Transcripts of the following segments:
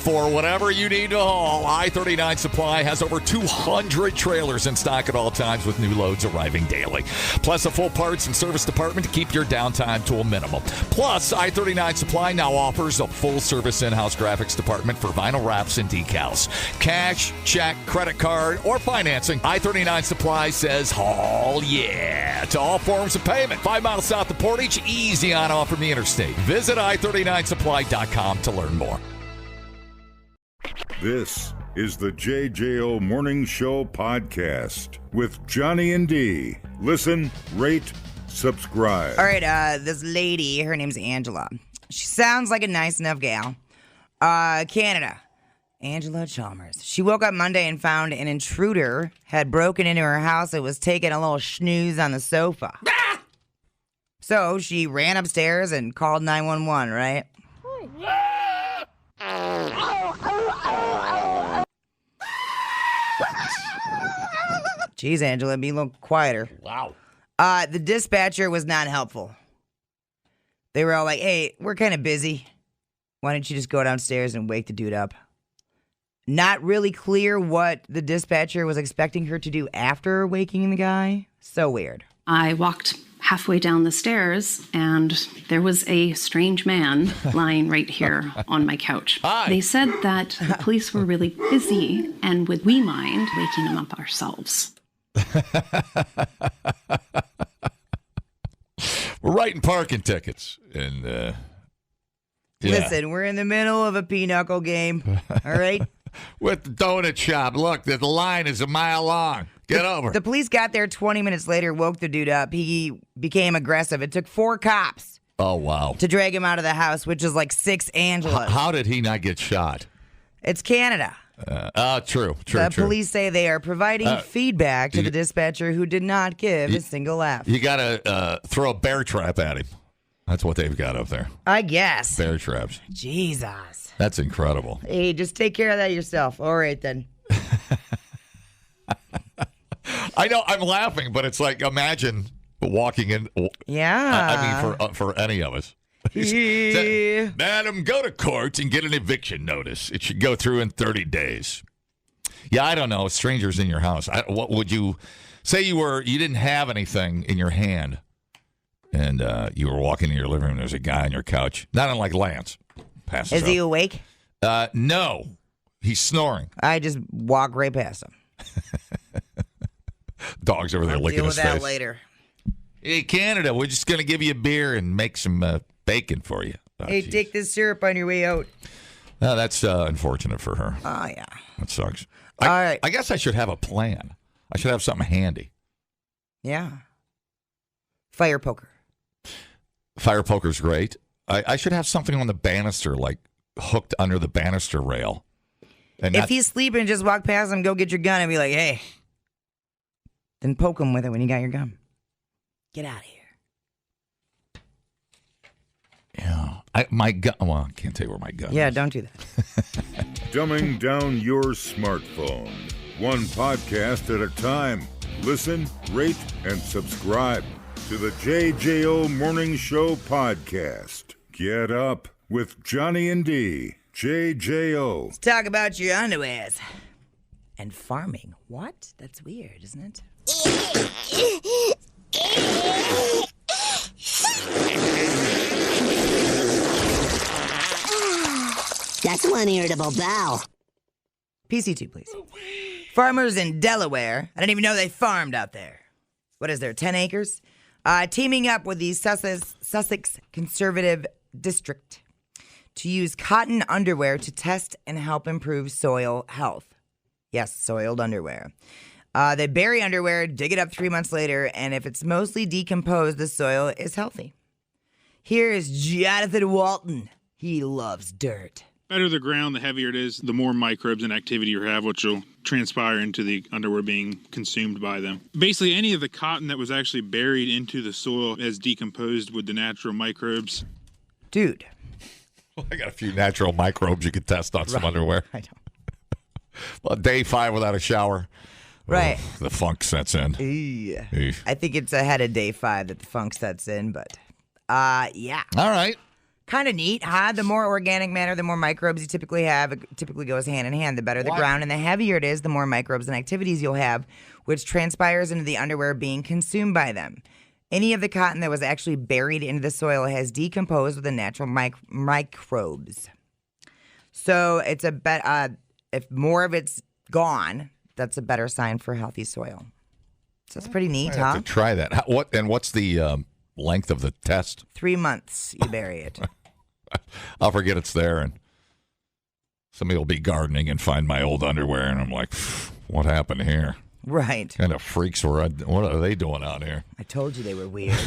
For whatever you need to haul, I-39 Supply has over 200 trailers in stock at all times with new loads arriving daily. Plus a full parts and service department to keep your downtime to a minimum. Plus, I-39 Supply now offers a full-service in-house graphics department for vinyl wraps and decals. Cash, check, credit card, or financing, I-39 Supply says haul yeah to all forms of payment. 5 miles south of Portage, easy on off from the interstate. Visit i39supply.com to learn more. This is the JJO Morning Show podcast with Johnny and D. Listen, rate, subscribe. All right, this lady, her name's Angela. She sounds like a nice enough gal. Canada. Angela Chalmers. She woke up Monday and found an intruder had broken into her house and was taking a little snooze on the sofa. So she ran upstairs and called 911, right? Jeez, Angela, be a little quieter. Wow. The dispatcher was not helpful. They were all like, hey, we're kind of busy. Why don't you just go downstairs and wake the dude up? Not really clear what the dispatcher was expecting her to do after waking the guy. So weird. I walked halfway down the stairs, and there was a strange man lying right here on my couch. Hi. They said that the police were really busy, and would we mind waking him up ourselves? We're writing parking tickets. And, yeah. Listen, we're in the middle of a pinochle game, all right? With the donut shop. Look, the line is a mile long. Get over. The police got there 20 minutes later, woke the dude up. He became aggressive. It took 4 cops Oh, wow. to drag him out of the house, which is like 6 Angelas. How did he not get shot? It's Canada. True. The police say they are providing feedback to the dispatcher who did not give a single F. You got to throw a bear trap at him. That's what they've got up there. I guess. Bear traps. Jesus. That's incredible. Hey, just take care of that yourself. All right, then. I know, I'm laughing, but it's like, imagine walking in. Yeah. I mean, for any of us. Madam, go to court and get an eviction notice. It should go through in 30 days. Yeah, I don't know. Strangers in your house. What would you say? You didn't have anything in your hand, and you were walking in your living room. There's a guy on your couch, not unlike Lance. Is he awake? No, he's snoring. I just walk right past him. Dog's over there licking Deal his with that face. later. Hey, Canada, we're just gonna give you a beer and make some bacon for you. Oh, Hey, geez. take this syrup on your way out. That's unfortunate for her. Oh, yeah. That sucks. All right. I guess I should have a plan. I should have something handy. Yeah. Fire poker. Fire poker's great. I should have something on the banister, like hooked under the banister rail. And If he's sleeping, just walk past him, go get your gun, and be like, hey. Then poke him with it when you got your gun. Get out of here. yeah, my gun. Well, I can't tell you where my gun. Yeah, is. don't do that. Dumbing down your smartphone. One podcast at a time. Listen, rate, and subscribe to the JJO Morning Show podcast. Get up with Johnny and D. JJO. Let's talk about your underwears. And farming. What? That's weird, isn't it? That's one irritable bowel. PC2, please. Farmers in Delaware. I didn't even know they farmed out there. What is there, 10 acres? Teaming up with the Sussex Conservative District to use cotton underwear to test and help improve soil health. Yes, soiled underwear. They bury underwear, dig it up 3 months later, and if it's mostly decomposed, the soil is healthy. Here is Jonathan Walton. He loves dirt. Better the ground, the heavier it is, the more microbes and activity you have, which will transpire into the underwear being consumed by them. Basically, any of the cotton that was actually buried into the soil has decomposed with the natural microbes. Dude. I got a few natural microbes you could test on some underwear. I know. Well, day 5 without a shower. Right. Oh, the funk sets in. Yeah. Eesh. I think it's ahead of day 5 that the funk sets in, but yeah. All right. Kind of neat, huh? The more organic matter, the more microbes you typically have. It typically goes hand in hand. The better the ground and the heavier it is, the more microbes and activities you'll have, which transpires into the underwear being consumed by them. Any of the cotton that was actually buried into the soil has decomposed with the natural microbes. So it's if more of it's gone, that's a better sign for healthy soil. So it's pretty neat, I have to try that. What's the length of the test? 3 months you bury it. I'll forget it's there, and somebody will be gardening and find my old underwear, and I'm like, what happened here? Right. Kind of freaks what are they doing out here? I told you they were weird.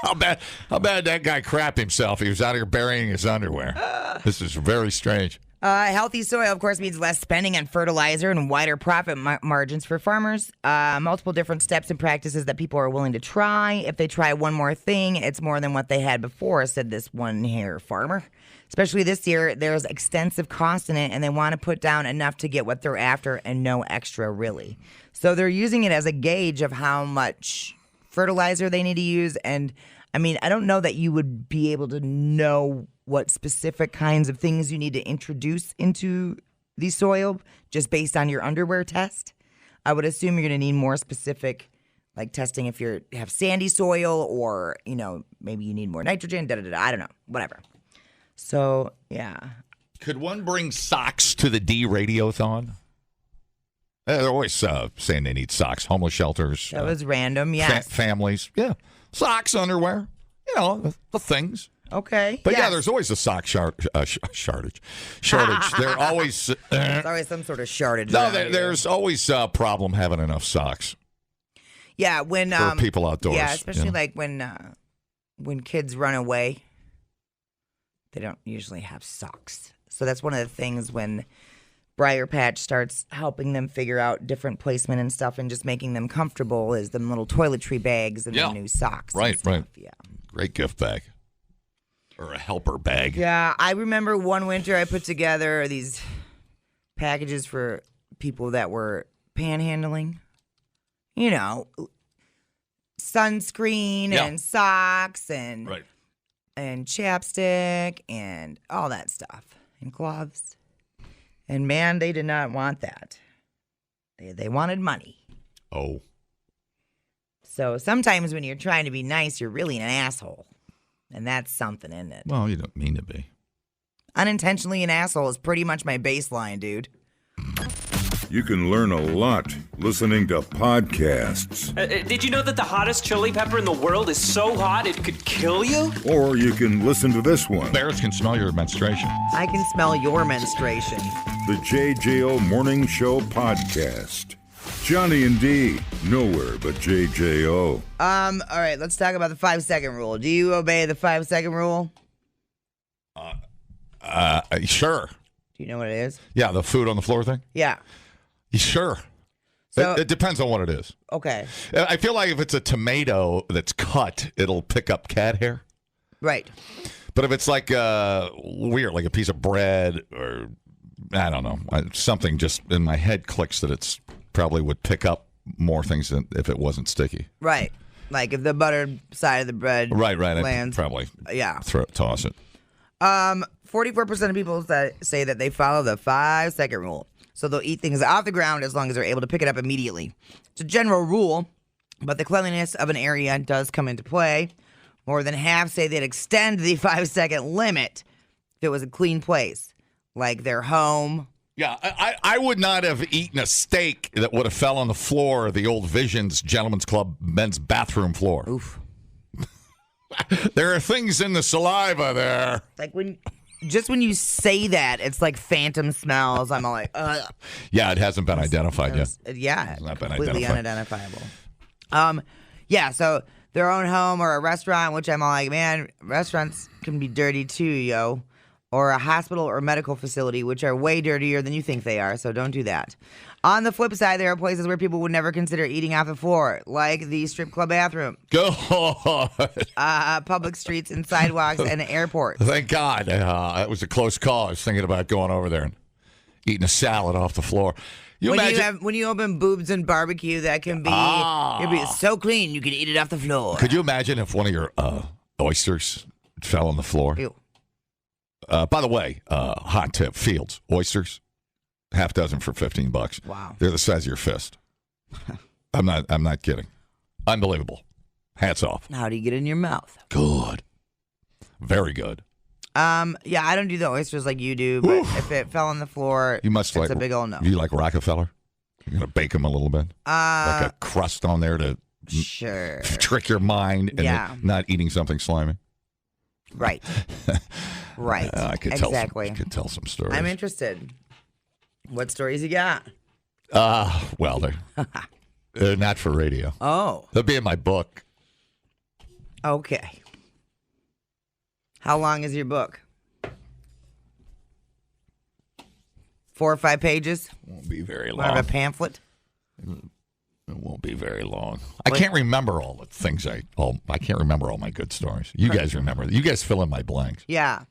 How bad that guy crapped himself? He was out here burying his underwear. This is very strange. Healthy soil, of course, means less spending on fertilizer and wider profit margins for farmers. Multiple different steps and practices that people are willing to try. If they try one more thing, it's more than what they had before, said this one here farmer. Especially this year, there's extensive cost in it, and they want to put down enough to get what they're after and no extra, really. So they're using it as a gauge of how much fertilizer they need to use. And, I mean, I don't know that you would be able to know what specific kinds of things you need to introduce into the soil just based on your underwear test. I would assume you're going to need more specific, like testing if you have sandy soil or, maybe you need more nitrogen, I don't know, whatever. So, yeah. Could one bring socks to the D Radiothon? They're always saying they need socks. Homeless shelters. That was random, yes. Families. Yeah. Socks, underwear. The things. Okay. But yeah, there's always a sock shortage. There always. There's always some sort of shortage. No, there's always a problem having enough socks. Yeah, when for people outdoors. Yeah, especially like when kids run away, they don't usually have socks. So that's one of the things when Briar Patch starts helping them figure out different placement and stuff and just making them comfortable is them little toiletry bags and the new socks. Right. Yeah. Great gift bag. Or a helper bag. Yeah, I remember one winter I put together these packages for people that were panhandling. Sunscreen and socks and chapstick and all that stuff and gloves. And man, they did not want that. They wanted money. Oh. So sometimes when you're trying to be nice, you're really an asshole. And that's something, isn't it? Well, you don't mean to be. Unintentionally an asshole is pretty much my baseline, dude. You can learn a lot listening to podcasts. Did you know that the hottest chili pepper in the world is so hot it could kill you? Or you can listen to this one. Bears can smell your menstruation. I can smell your menstruation. The JJO Morning Show Podcast. Johnny and D, nowhere but JJO. All right, let's talk about the 5-second rule. Do you obey the 5-second rule? Sure. Do you know what it is? Yeah, the food on the floor thing? Yeah. Sure. So, it depends on what it is. Okay. I feel like if it's a tomato that's cut, it'll pick up cat hair. Right. But if it's like weird, like a piece of bread or, I don't know, something just in my head clicks that it's probably would pick up more things than if it wasn't sticky. Right. Like if the buttered side of the bread lands. I'd probably yeah. toss it. 44% of people say that they follow the 5-second rule. So they'll eat things off the ground as long as they're able to pick it up immediately. It's a general rule, but the cleanliness of an area does come into play. More than half say they'd extend the 5-second limit if it was a clean place, like their home. Yeah, I would not have eaten a steak that would have fell on the floor of the old Visions Gentlemen's Club men's bathroom floor. Oof. There are things in the saliva there. Like when you say that, it's like phantom smells. I'm all like, ugh. Yeah, it hasn't been identified yet. Yeah, it's not been completely unidentifiable. Yeah, so their own home or a restaurant, which I'm all like, man, restaurants can be dirty too, yo. Or a hospital or medical facility, which are way dirtier than you think they are, so don't do that. On the flip side, there are places where people would never consider eating off the floor, like the strip club bathroom. God. Public streets and sidewalks and airports. Thank God. That was a close call. I was thinking about going over there and eating a salad off the floor. When you open Boobs and Barbecue, that can be, it'll be so clean you can eat it off the floor. Could you imagine if one of your oysters It fell on the floor. Ew. By the way, hot tip: Fields oysters, half dozen for $15. Wow. They're the size of your fist. I'm not kidding. Unbelievable. Hats off. How do you get it in your mouth? Good. Very good. Yeah, I don't do the oysters like you do, but if it fell on the floor, You must it's a big old no. You like Rockefeller? You're gonna bake them a little bit, like a crust on there to sure trick your mind and not eating something slimy. Right. Right. I could exactly. tell some stories. I'm interested. What stories you got? Well, they're not for radio. Oh. They'll be in my book. Okay. How long is your book? 4 or 5 pages? Won't be very More of long. a pamphlet? It won't be very long. I can't remember all the things I can't remember all my good stories. You guys remember. You guys fill in my blanks. Yeah.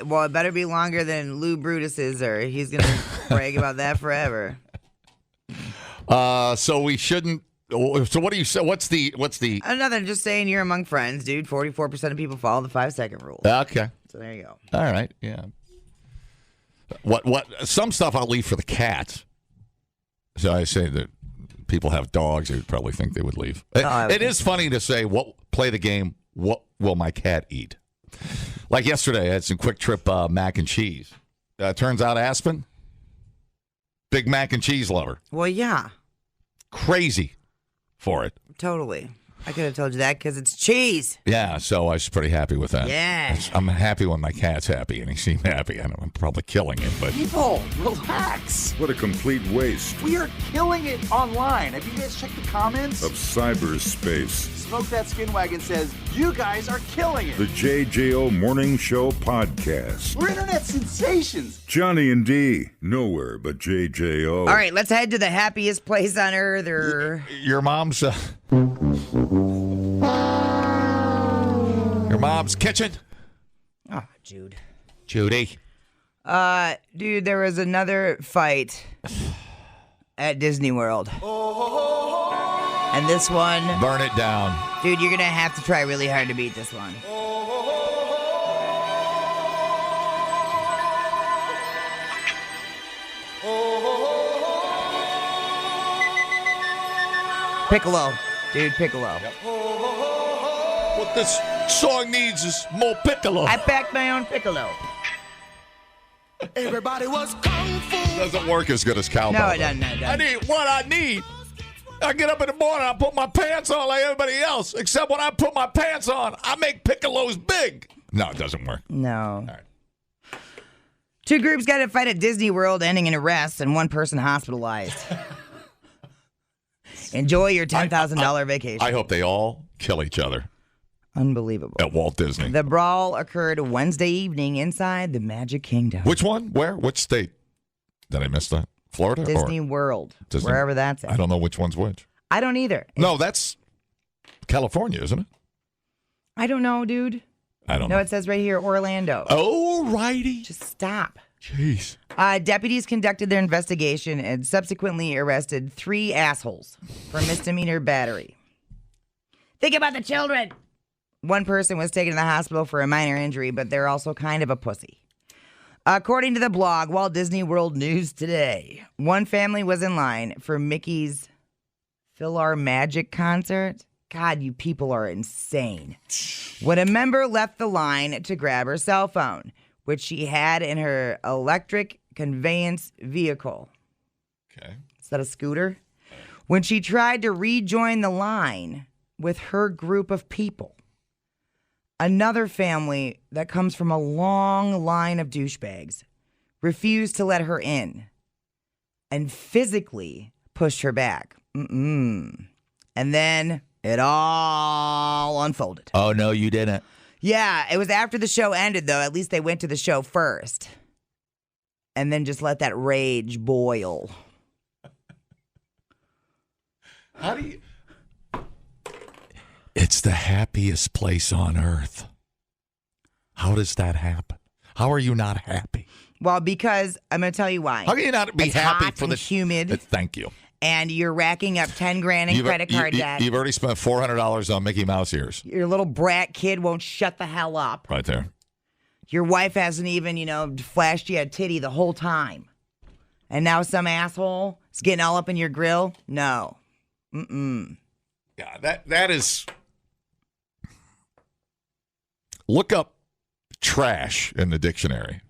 Well, it better be longer than Lou Brutus's, or he's going to brag about that forever. So we shouldn't. So what do you say? What's the? Nothing. Just saying you're among friends, dude. 44% of people follow the 5-second rule. Okay. So there you go. All right. Yeah. What? Some stuff I'll leave for the cats. So I say that people have dogs. They would probably think they would leave. It is funny to say, play the game. What will my cat eat? Like yesterday, I had some Quick Trip mac and cheese. Turns out Aspen, big mac and cheese lover. Well, yeah. Crazy for it. Totally. I could have told you that because it's cheese. Yeah, so I was pretty happy with that. Yeah. I'm happy when my cat's happy, and he seemed happy. I know I'm probably killing it, but... People, relax. What a complete waste We are killing it online. Have you guys checked the comments? of cyberspace. Smoke That Skin Wagon says, you guys are killing it. The JJO Morning Show Podcast. We're internet sensations. Johnny and D, nowhere but JJO. All right, let's head to the happiest place on earth, or... Your mom's kitchen? Oh, Jude. Judy. Dude, there was another fight at Disney World. And this one... Burn it down. Dude, you're going to have to try really hard to beat this one. Piccolo. Dude, Piccolo. What this song needs is more piccolo. I backed my own Piccolo. Everybody was kung fu. Doesn't work as good as cowbell. No, it doesn't. No, it I doesn't. need what I need. I get up in the morning, I put my pants on like everybody else. Except when I put my pants on, I make piccolos big. No, it doesn't work. No. All right. 2 groups got in a fight at Disney World, ending in arrests and 1 person hospitalized. Enjoy your $10,000 vacation. I hope they all kill each other Unbelievable. at Walt Disney. The brawl occurred Wednesday evening inside the Magic Kingdom. Which one? Where? Which state? Did I miss that? Florida? Disney or World. Disney? Wherever that's at. I don't know which one's which. I don't either. No, that's California, isn't it? I don't know, dude. I don't No, know. it says right here, Orlando. Oh, righty. Just stop. Jeez. Deputies conducted their investigation and subsequently arrested 3 assholes for misdemeanor battery. Think about the children. 1 person was taken to the hospital for a minor injury, but they're also kind of a pussy. According to the blog Walt Disney World News Today, 1 family was in line for Mickey's Philharmagic concert. God, you people are insane. When a member left the line to grab her cell phone, which she had in her electric conveyance vehicle. Okay. Is that a scooter? When she tried to rejoin the line with her group of people, another family that comes from a long line of douchebags refused to let her in and physically pushed her back. And then it all unfolded. Oh, no, you didn't. Yeah, it was after the show ended, though. At least they went to the show first. And then just let that rage boil. How do you... It's the happiest place on earth. How does that happen? How are you not happy? Well, because I'm going to tell you why. How can you not be It's happy hot for and the humid. Thank you. and you're racking up 10 grand in credit card debt. You've already spent $400 on Mickey Mouse ears. Your little brat kid won't shut the hell up. Right there. Your wife hasn't even, flashed you a titty the whole time. And now some asshole is getting all up in your grill? No. Mm-mm. Yeah, that is... Look up trash in the dictionary.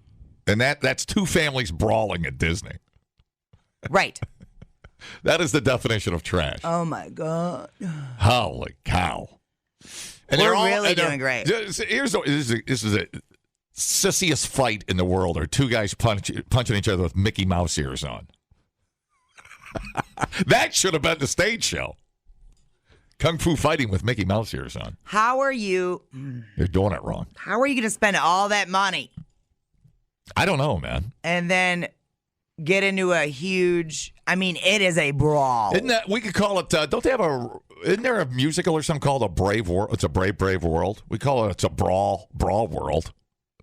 And that's two families brawling at Disney. Right. That is the definition of trash. Oh, my God. Holy cow. And We're really doing great. This is a sissiest fight in the world, are two guys punching each other with Mickey Mouse ears on. That should have been the stage show. Kung Fu fighting with Mickey Mouse ears on. How are you... You're doing it wrong. How are you going to spend all that money? I don't know, man. And then get into a huge... it is a brawl. Isn't that... We could call it... don't they have a... Isn't there a musical or something called A Brave World? It's a Brave, Brave World. We call it... It's a brawl world.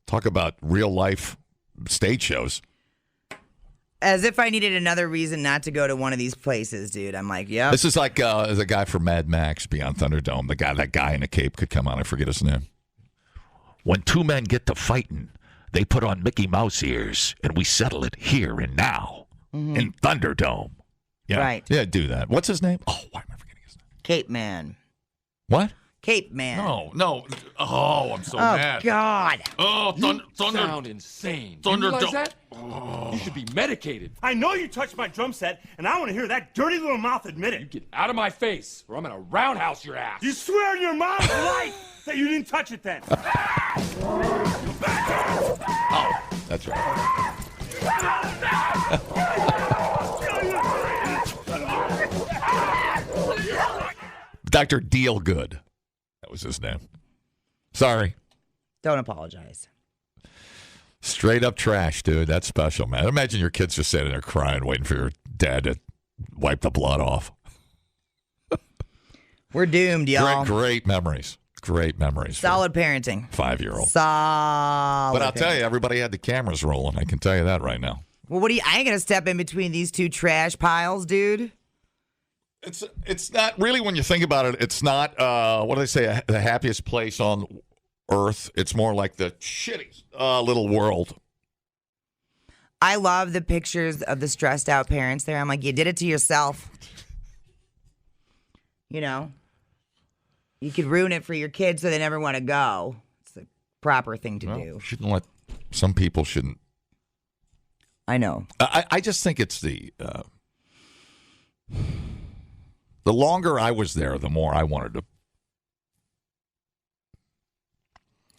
Talk about real life stage shows. As if I needed another reason not to go to one of these places, dude. I'm like, yep. This is like the guy from Mad Max Beyond Thunderdome. That guy in a cape could come on. I forget his name. When two men get to fighting, they put on Mickey Mouse ears, and we settle it here and now in Thunderdome. Yeah. Right. Yeah, do that. What's his name? Oh, why am I forgetting his name? Cape Man. What? Cape Man. No. Oh, I'm so mad. Oh, God. Oh, Thunder. Sound insane. Thunderdome. You realize that? Oh. You should be medicated. I know you touched my drum set, and I want to hear that dirty little mouth admit it. You get out of my face, or I'm gonna roundhouse your ass. You swear in your mom's life that you didn't touch it then. Oh, that's right. Dr. Dealgood. That was his name. Sorry. Don't apologize. Straight up trash, dude. That's special, man. Imagine your kids just sitting there crying, waiting for your dad to wipe the blood off. We're doomed, y'all. Great memories. Great memories. Solid parenting. 5-year-old. Solid. But I'll tell you, everybody had the cameras rolling. I can tell you that right now. Well, I ain't going to step in between these two trash piles, dude. It's not really, when you think about it, it's not, what do they say, the happiest place on earth. It's more like the shitty little world. I love the pictures of the stressed out parents there. I'm like, you did it to yourself. You could ruin it for your kids so they never want to go. It's the proper thing to do. Some people shouldn't. I know. I just think it's the longer I was there, the more I wanted to.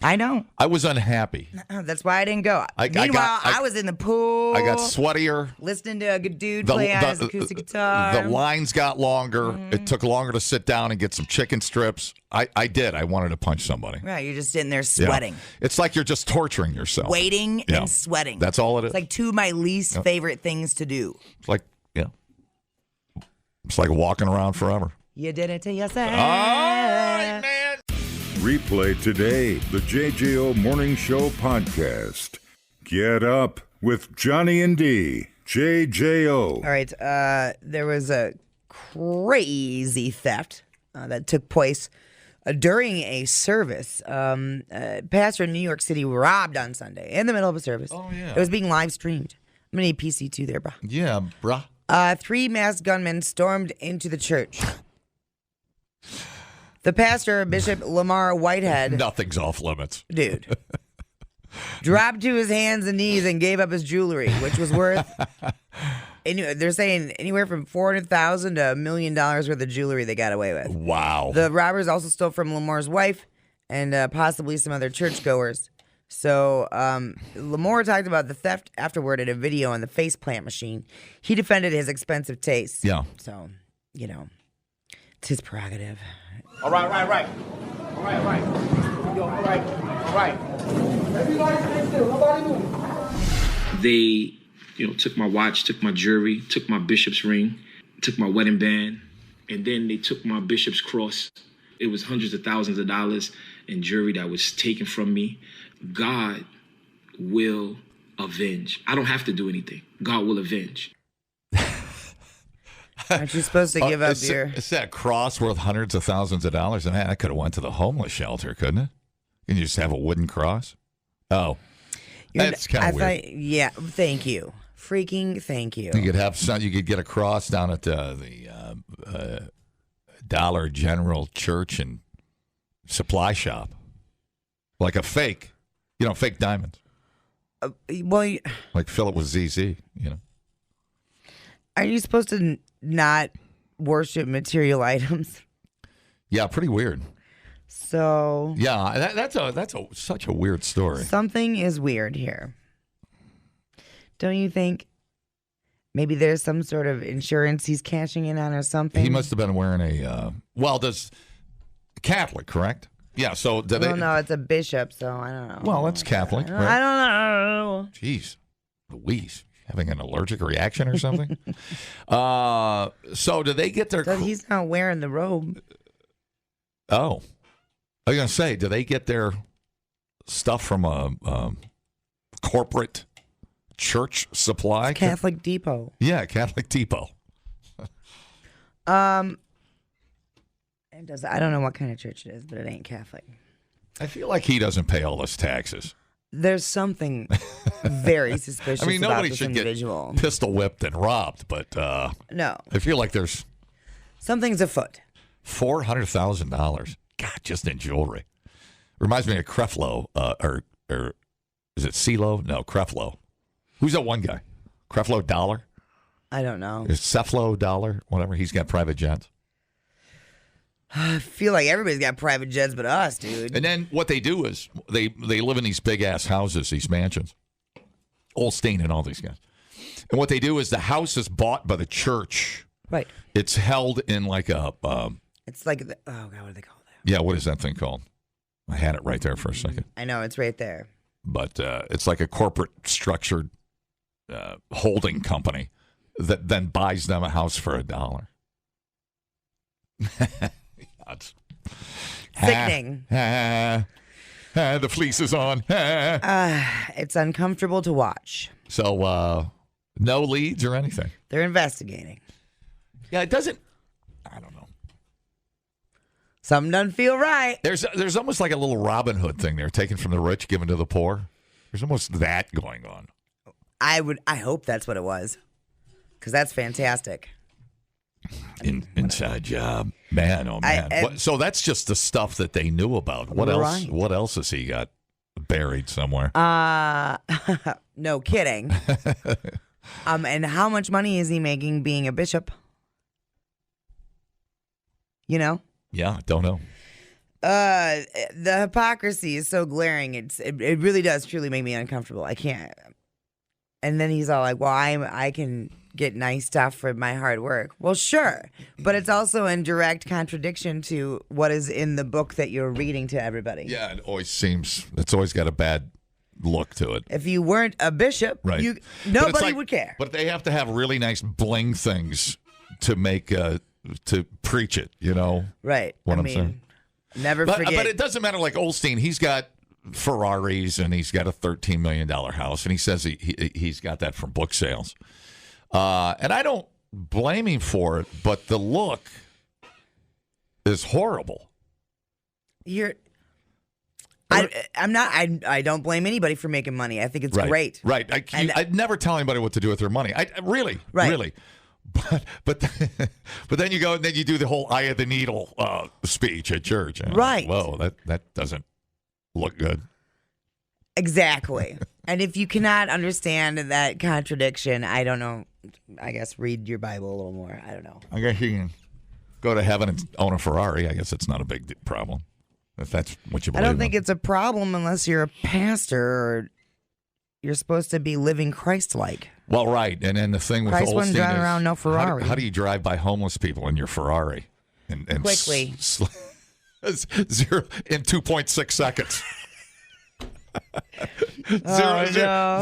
I know. I was unhappy. That's why I didn't go. Meanwhile, I was in the pool. I got sweatier. Listening to a good dude play on his acoustic guitar. The lines got longer. It took longer to sit down and get some chicken strips. I did. I wanted to punch somebody. Right, you're just sitting there sweating. Yeah. It's like you're just torturing yourself. Waiting and sweating. That's all it is. It's like two of my least favorite things to do. It's like, it's like walking around forever. You did it to yourself. All right, man. Replay today the JJO Morning Show podcast. Get up with Johnny and D. JJO. All right. There was a crazy theft that took place during a service. A pastor in New York City robbed on Sunday in the middle of a service. Oh, yeah. It was being live streamed. I'm going to need PC2 there, bro. Yeah, bruh. 3 masked gunmen stormed into the church. The pastor, Bishop Lamar Whitehead. Nothing's off limits. Dude. Dropped to his hands and knees and gave up his jewelry, which was worth, they're saying, anywhere from $400,000 to $1 million worth of jewelry they got away with. Wow. The robbers also stole from Lamar's wife and possibly some other churchgoers. So Lamar talked about the theft afterward in a video on the faceplant machine. He defended his expensive taste. Yeah. So, it's his prerogative. All right. Yo, all right. They, took my watch, took my jewelry, took my bishop's ring, took my wedding band, and then they took my bishop's cross. It was hundreds of thousands of dollars in jewelry that was taken from me. God will avenge. I don't have to do anything. God will avenge. Aren't you supposed to give up your... It's that cross worth hundreds of thousands of dollars. And man, I could have went to the homeless shelter, couldn't it? Can you just have a wooden cross? Oh, that's kind of weird. Yeah, thank you. Freaking thank you. You could have some. You could get a cross down at the Dollar General Church and Supply Shop, like a fake, fake diamonds. Like fill it with ZZ, Are you supposed to not worship material items? Yeah, pretty weird. So yeah, that's such a weird story. Something is weird here. Don't you think? Maybe there's some sort of insurance he's cashing in on or something. He must have been wearing does Catholic, correct? Yeah, so no, it's a bishop, so I don't know. Well, that's Catholic, right? I don't know. Jeez, Louise, having an allergic reaction or something? So do they get their... So he's not wearing the robe. Oh. I was going to say, do they get their stuff from a corporate church supply? It's Catholic Depot. Yeah, Catholic Depot. I don't know what kind of church it is, but it ain't Catholic. I feel like he doesn't pay all his taxes. There's something very suspicious about this individual. Get pistol whipped and robbed, but no. I feel like there's something's afoot. $400,000. God, just in jewelry. Reminds me of Creflo, or is it CeeLo? No, Creflo. Who's that one guy? Creflo Dollar? I don't know. Is Cephallo Dollar? Whatever. He's got private jets. I feel like everybody's got private jets but us, dude. And then what they do is they live in these big-ass houses, these mansions. Olstein and all these guys. And what they do is the house is bought by the church. Right. It's held in like a... it's like... oh, God, what do they call that? Yeah, what is that thing called? I had it right there for a second. I know, it's right there. But it's like a corporate structured holding company that then buys them a house for $1. Sickening. The fleece is on. It's uncomfortable to watch. So, no leads or anything. They're investigating. Yeah, it doesn't. I don't know. Something doesn't feel right. There's almost like a little Robin Hood thing there, taken from the rich, given to the poor. There's almost that going on. I hope that's what it was, because that's fantastic. Inside job, man. Oh man. So that's just the stuff that they knew about. What else? Right. What else has he got buried somewhere? No kidding. And how much money is he making being a bishop? Yeah, don't know. The hypocrisy is so glaring. It really does truly make me uncomfortable. I can't. And then he's all like, "Well, I can get nice stuff for my hard work." Well, sure, but it's also in direct contradiction to what is in the book that you're reading to everybody. Yeah, it's always got a bad look to it. If you weren't a bishop, right. Nobody would care. But they have to have really nice bling things to make to preach it. Right? What I'm saying. Never forget. But it doesn't matter. Like Olstein, he's got Ferraris and he's got a $13 million house, and he says he's got that from book sales. And I don't blame him for it, but the look is horrible. I don't blame anybody for making money. I think it's great. Right. I'd never tell anybody what to do with their money. Really. But then you go and then you do the whole eye of the needle speech at church. Right. Whoa, that doesn't look good. Exactly. And if you cannot understand that contradiction, I don't know. I guess read your Bible a little more. I don't know. I guess you can go to heaven and own a Ferrari. I guess it's not a big problem if that's what you believe. I don't think it's a problem unless you're a pastor or you're supposed to be living Christ-like. Well, right. And then the thing with Christ wasn't driving around no Ferrari. How do you drive by homeless people in your Ferrari? And quickly. 0 in 2.6 seconds.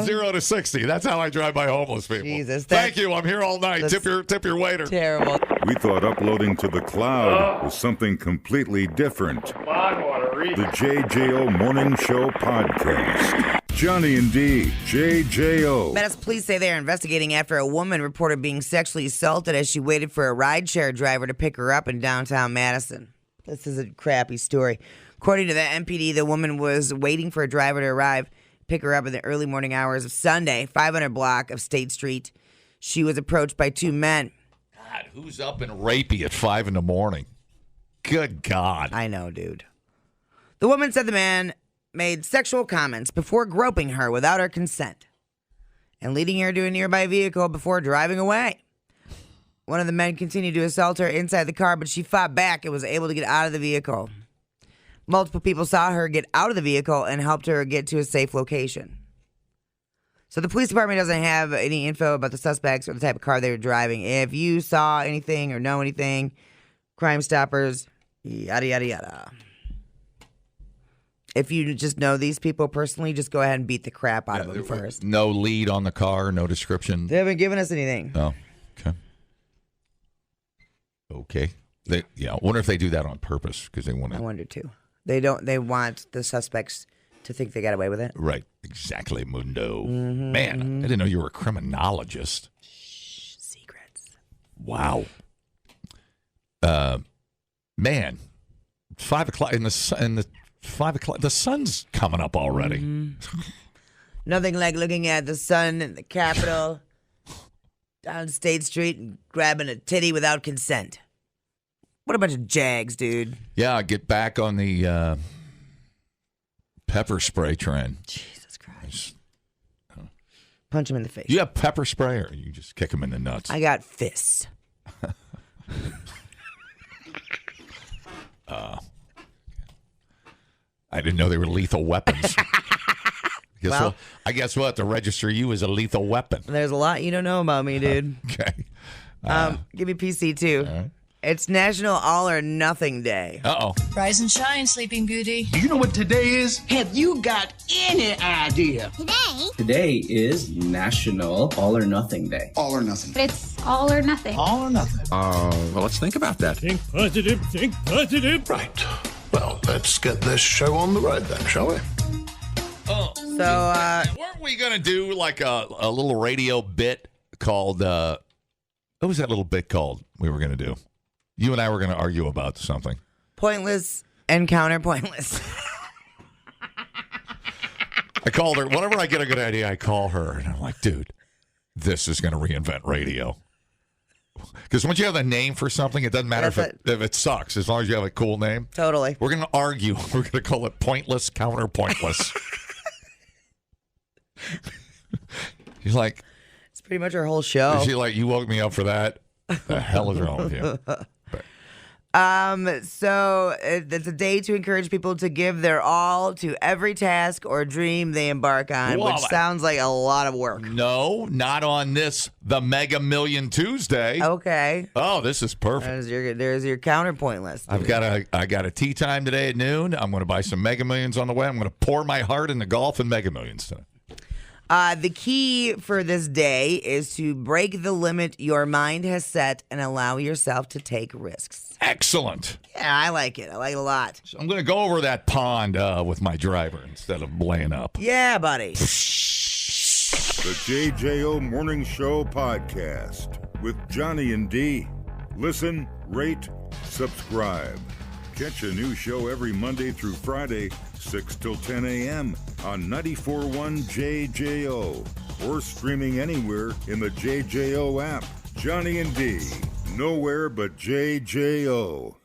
0 to 60. That's how I drive by homeless people. Jesus, thank you. I'm here all night. Tip your waiter. Terrible. We thought uploading to the cloud was something completely different. The JJO Morning Show Podcast. Johnny and D, JJO. Madison police say they are investigating after a woman reported being sexually assaulted as she waited for a rideshare driver to pick her up in downtown Madison. This is a crappy story. According to the MPD, the woman was waiting for a driver to arrive, pick her up in the early morning hours of Sunday, 500 block of State Street. She was approached by two men. God, who's up and rapey at 5 in the morning? Good God. I know, dude. The woman said the man made sexual comments before groping her without her consent and leading her to a nearby vehicle before driving away. One of the men continued to assault her inside the car, but she fought back and was able to get out of the vehicle. Multiple people saw her get out of the vehicle and helped her get to a safe location. So the police department doesn't have any info about the suspects or the type of car they were driving. If you saw anything or know anything, Crime Stoppers, yada, yada, yada. If you just know these people personally, just go ahead and beat the crap out of them first. No lead on the car, no description. They haven't given us anything. Oh, okay. Okay. I wonder if they do that on purpose because they want to. I wonder too. They don't. They want the suspects to think they got away with it. Right. Exactly, Mundo. Man, I didn't know you were a criminologist. Shh, secrets. Wow. Man, 5 o'clock in the 5 o'clock. The sun's coming up already. Nothing like looking at the sun in the Capitol down State Street and grabbing a titty without consent. What a bunch of jags, dude. Yeah, get back on the pepper spray trend. Jesus Christ. Punch him in the face. You have pepper spray or you just kick him in the nuts? I got fists. I didn't know they were lethal weapons. I guess what? To register you as a lethal weapon. There's a lot you don't know about me, dude. Okay. Give me PC too. All right. It's National All or Nothing Day. Uh-oh. Rise and shine, Sleeping Beauty. Do you know what today is? Have you got any idea? Today is National All or Nothing Day. All or nothing. But it's all or nothing. All or nothing. Well, let's think about that. Think positive, think positive. Right. Well, let's get this show on the road then, shall we? Oh. So, weren't we going to do like a little radio bit called, what was that little bit called we were going to do? You and I were going to argue about something. Pointless and counter-pointless. I called her. Whenever I get a good idea, I call her. And I'm like, dude, this is going to reinvent radio. Because once you have a name for something, it doesn't matter if it sucks, as long as you have a cool name. Totally. We're going to argue. We're going to call it pointless, counter-pointless. He's like... It's pretty much our whole show. Is she like, you woke me up for that? The hell is wrong with you? So it's a day to encourage people to give their all to every task or dream they embark on, which sounds like a lot of work. No, not on the Mega Million Tuesday. Okay. Oh, this is perfect. There's your counterpoint list. I got a tea time today at noon. I'm going to buy some Mega Millions on the way. I'm going to pour my heart into golf and Mega Millions tonight. The key for this day is to break the limit your mind has set and allow yourself to take risks. Excellent. Yeah, I like it. I like it a lot. So I'm going to go over that pond with my driver instead of laying up. Yeah, buddy. The JJO Morning Show Podcast with Johnny and D. Listen, rate, subscribe. Catch a new show every Monday through Friday, 6 till 10 a.m. on 94.1 JJO or streaming anywhere in the JJO app. Johnny and D, nowhere but JJO.